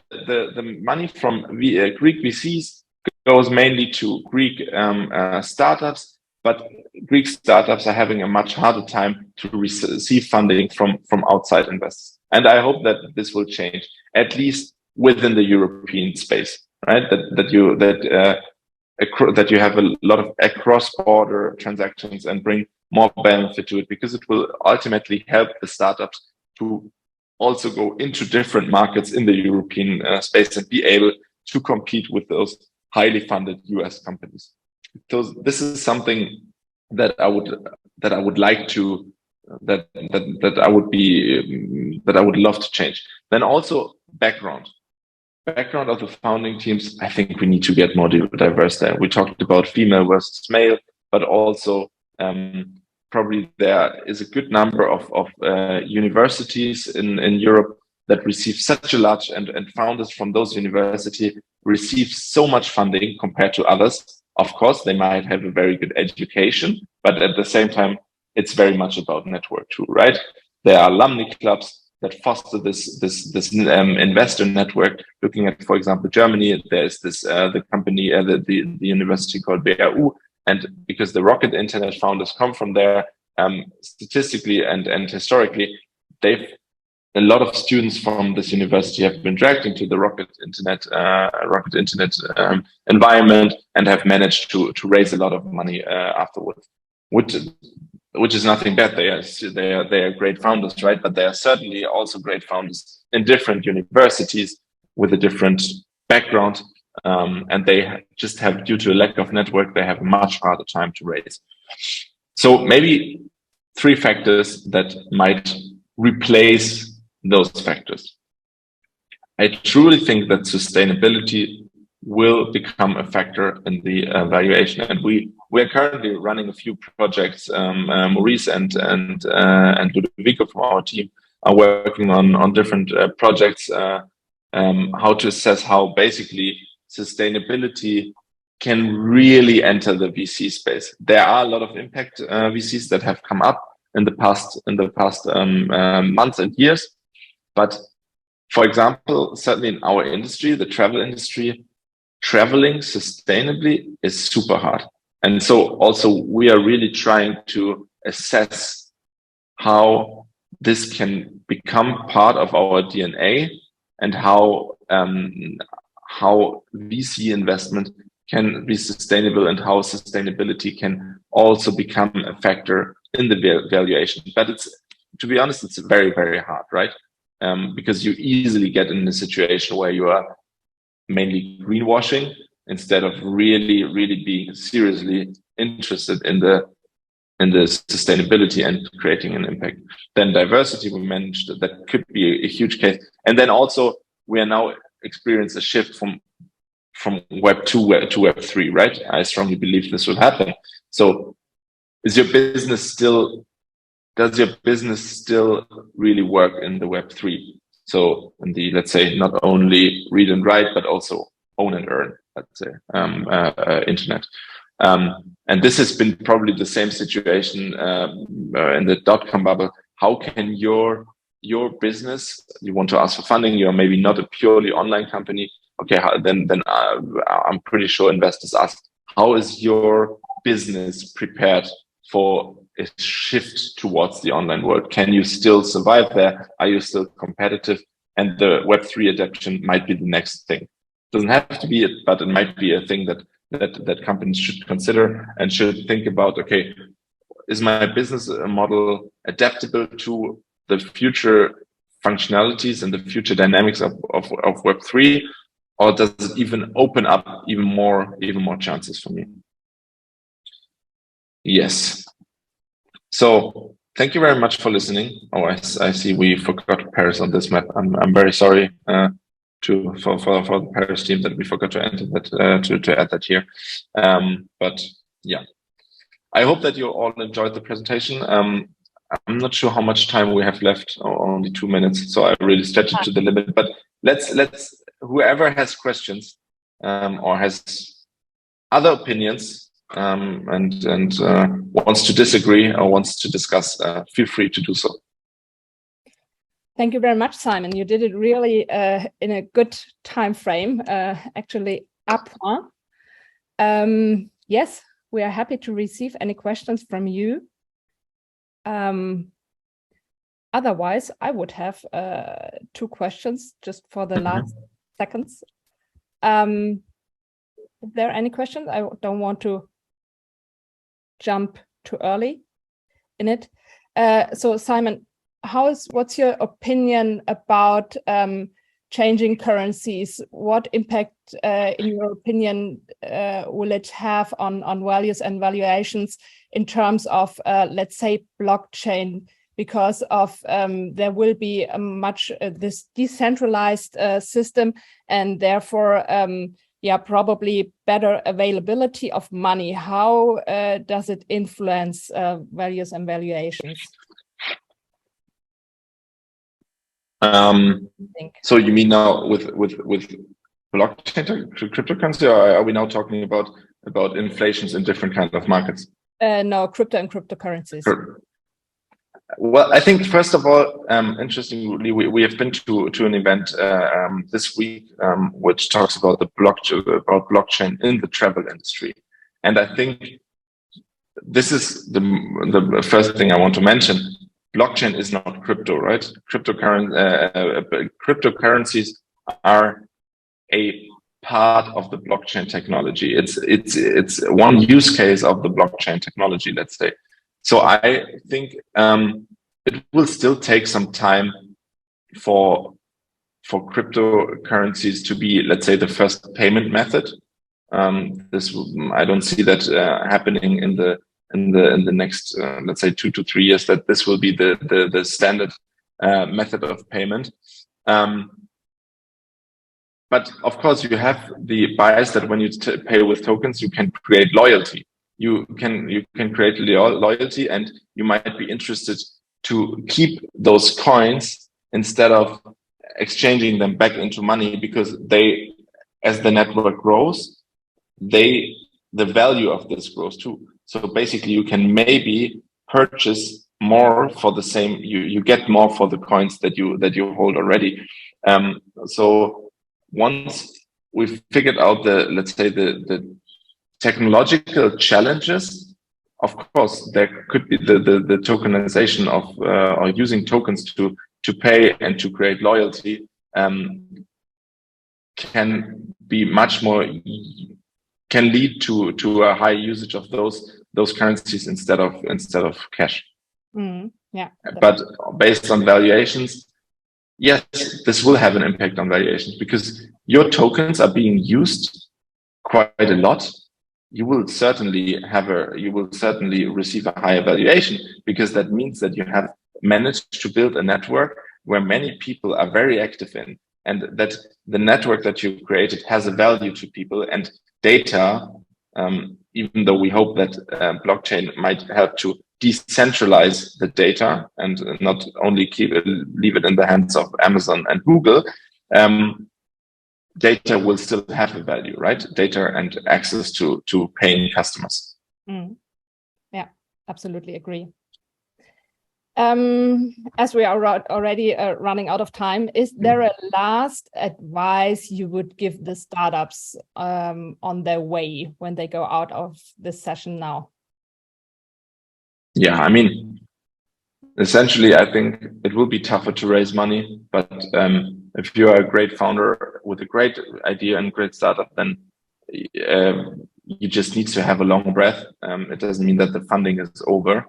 money from Greek VCs goes mainly to Greek startups, but Greek startups are having a much harder time to receive funding from outside investors. And I hope that this will change, at least within the European space, right? That you have a lot of cross-border transactions and bring more benefit to it, because it will ultimately help the startups to also go into different markets in the European space and be able to compete with those highly funded US companies. So this is something that I would like to that I would love to change. Then also background of the founding teams. I think we need to get more diverse there. We talked about female versus male, but also probably there is a good number of universities in Europe that receive such a large, and founders from those universities receive so much funding compared to others. Of course, they might have a very good education, but at the same time, it's very much about network too, right? There are alumni clubs that foster this investor network. Looking at, for example, Germany, there's this the company, the university called WHU, and because the Rocket Internet founders come from there, statistically and historically, a lot of students from this university have been dragged into the Rocket Internet environment and have managed to raise a lot of money afterwards, which is nothing bad. They are great founders, right? But they are certainly also great founders in different universities with a different background, and they just have, due to a lack of network, they have a much harder time to raise. So maybe 3 factors that might replace those factors. I truly think that sustainability will become a factor in the valuation. And we are currently running a few projects. Maurice and Ludovico from our team are working on different projects, how to assess how basically sustainability can really enter the VC space. There are a lot of impact VCs that have come up in the past months and years, but for example, certainly in our industry, the travel industry, traveling sustainably is super hard. And so also we are really trying to assess how this can become part of our DNA and how VC investment can be sustainable and how sustainability can also become a factor in the valuation. But it's, to be honest, it's very, very hard, right? Because you easily get in a situation where you are mainly greenwashing instead of really, really being seriously interested in the sustainability and creating an impact. Then diversity, we mentioned that could be a huge case. And then also we are now experiencing a shift from Web 2 to Web 3, right? I strongly believe this will happen. So does your business still really work in the Web 3? So in the, let's say, not only read and write, but also own and earn, let's say, internet. And this has been probably the same situation in the .com bubble. How can your business, you want to ask for funding, you're maybe not a purely online company. Okay, then I'm pretty sure investors ask, how is your business prepared for a shift towards the online world? Can you still survive there? Are you still competitive? And the Web3 adaptation might be the next thing. Doesn't have to be it, but it might be a thing that companies should consider and should think about. Okay, is my business model adaptable to the future functionalities and the future dynamics of Web3, or does it even open up even more chances for me? Yes. So thank you very much for listening. Oh, I see we forgot Paris on this map. I'm very sorry for the Paris team that we forgot to enter that to add that here. But yeah, I hope that you all enjoyed the presentation. I'm not sure how much time we have left, only 2 minutes, so I really stretched it to the limit. But let's whoever has questions or has other opinions and wants to disagree or wants to discuss, feel free to do so. Thank you very much, Simon. You did it really in a good time frame, actually up. Yes, we are happy to receive any questions from you. Otherwise, I would have 2 questions just for the last seconds. Is there any questions? I don't want to jump too early in it. So Simon, what's your opinion about changing currencies? What impact, in your opinion, will it have on values and valuations in terms of, let's say, blockchain? Because of there will be this decentralized system, and therefore, probably better availability of money. How does it influence values and valuations? So you mean now with blockchain cryptocurrency, or are we now talking about inflations in different kinds of markets? No, crypto and cryptocurrencies. Sure. Well, I think first of all, interestingly, we have been to an event this week which talks about blockchain in the travel industry, and I think this is the first thing I want to mention. Blockchain is not crypto, right? Cryptocurrencies are a part of the blockchain technology. It's one use case of the blockchain technology, let's say. So I think it will still take some time for cryptocurrencies to be, let's say, the first payment method. I don't see that happening in the next, let's say, 2 to 3 years. That this will be the standard method of payment. but of course, you have the bias that when you pay with tokens, you can create loyalty. You can create loyalty, and you might be interested to keep those coins instead of exchanging them back into money, because they, as the network grows, the value of this grows too. So basically, you can maybe purchase more for the same. You get more for the coins that you hold already. So once we've figured out let's say the technological challenges, of course there could be the tokenization of or using tokens to pay and to create loyalty can be much more, can lead to a high usage of those currencies instead of cash. Yeah. But based on valuations, yes, this will have an impact on valuations, because your tokens are being used quite a lot. You will certainly receive a higher valuation, because that means that you have managed to build a network where many people are very active in, and that the network that you created has a value to people. And data, even though we hope that blockchain might help to decentralize the data and not only leave it in the hands of Amazon and Google, data will still have a value, right? Data and access to paying customers. Yeah, absolutely agree. As we are already running out of time, is there a last advice you would give the startups on their way when they go out of this session now? Yeah, I mean, essentially, I think it will be tougher to raise money, but if you are a great founder with a great idea and great startup, then you just need to have a long breath. It doesn't mean that the funding is over.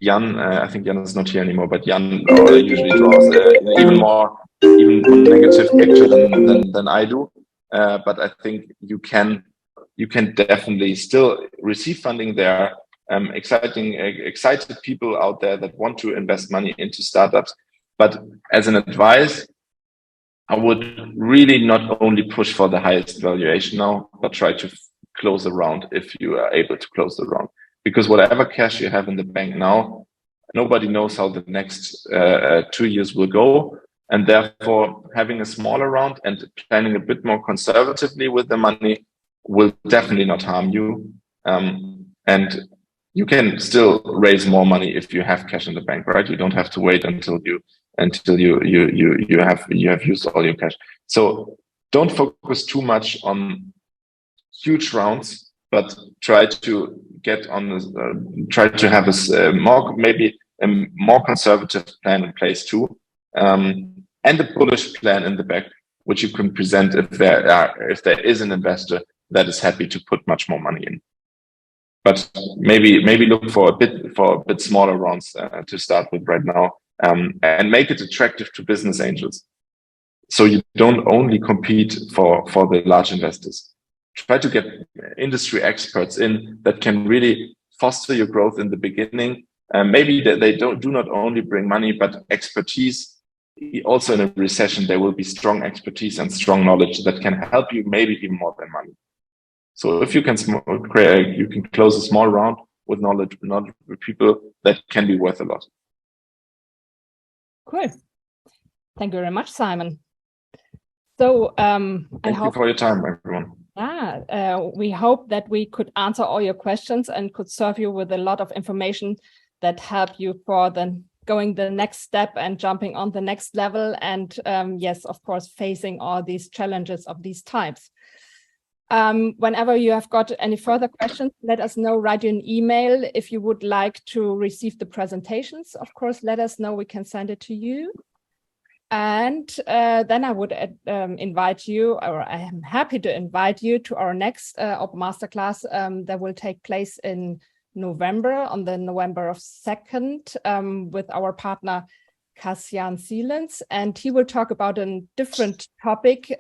Jan, I think Jan is not here anymore, but Jan usually draws even more negative picture than I do. But I think you can definitely still receive funding there. Excited people out there that want to invest money into startups. But as an advice, I would really not only push for the highest valuation now, but try to close a round if you are able to close the round. Because whatever cash you have in the bank now, nobody knows how the next 2 years will go. And therefore, having a smaller round and planning a bit more conservatively with the money will definitely not harm you. And you can still raise more money if you have cash in the bank, right? You don't have to wait until you have used all your cash. So don't focus too much on huge rounds, but try to get on try to have a more conservative plan in place too, and a bullish plan in the back, which you can present if there is an investor that is happy to put much more money in. But maybe look for a bit smaller rounds to start with right now, and make it attractive to business angels. So you don't only compete for the large investors. Try to get industry experts in that can really foster your growth in the beginning. Maybe that they do not only bring money, but expertise. Also in a recession, there will be strong expertise and strong knowledge that can help you maybe even more than money. So if you can close a small round with knowledge with people, that can be worth a lot. Cool. Thank you very much, Simon. So thank you for your time, everyone. We hope that we could answer all your questions and could serve you with a lot of information that help you for going the next step and jumping on the next level. And yes, of course, facing all these challenges of these types. Whenever you have got any further questions, let us know, write you an email. If you would like to receive the presentations, of course, let us know, we can send it to you. And then I would invite you, or I am happy to invite you to our next Open Masterclass that will take place in November, on the November 2nd, with our partner, Kassian Seelens. And he will talk about a different topic,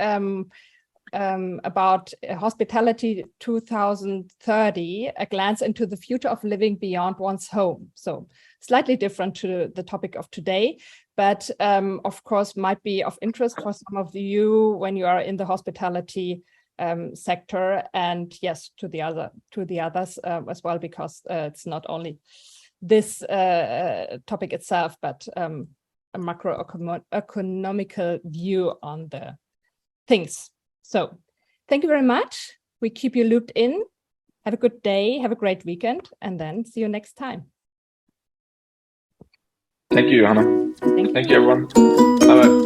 about Hospitality 2030, a glance into the future of living beyond one's home. So slightly different to the topic of today, but of course might be of interest for some of you when you are in the hospitality sector, and yes, to the others as well, because it's not only this topic itself, but a macroeconomical view on the things. So thank you very much. We keep you looped in. Have a good day, have a great weekend, and then see you next time. Thank you, Johanna. Thank you. Thank you, everyone. Bye-bye.